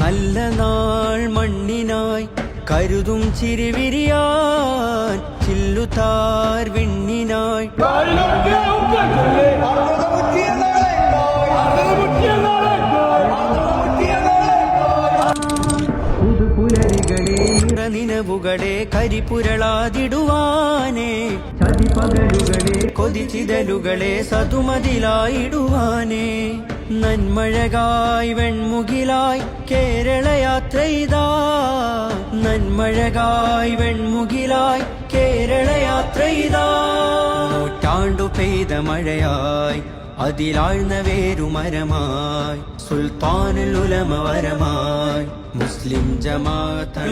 നല്ല നാൾ മണ്ണിനായി കരുതും ചിരിവിരിയാൻ ചില്ലുതാർ വിണ്ണിനായി നിനവുകളെ കരിപുരളാതിടുവാനേ ചതിപകലുകളെ കൊതിച്ചിതലുകളെ സതുമതിലായിടുവാനേ നന്മഴകായി വെൺമുകിലായി കേരളയാത്രയിതാ നന്മഴകായി വെൺമുകിലായി കേരളയാത്രയിതാ നൂറ്റാണ്ടു പെയ്ത മഴയായി അതിലാഴ്ന്ന വേരുമരമായി സുൽത്താനുൽ ഉലമ വരമായി മുസ്ലിം ജമാഅത്ത്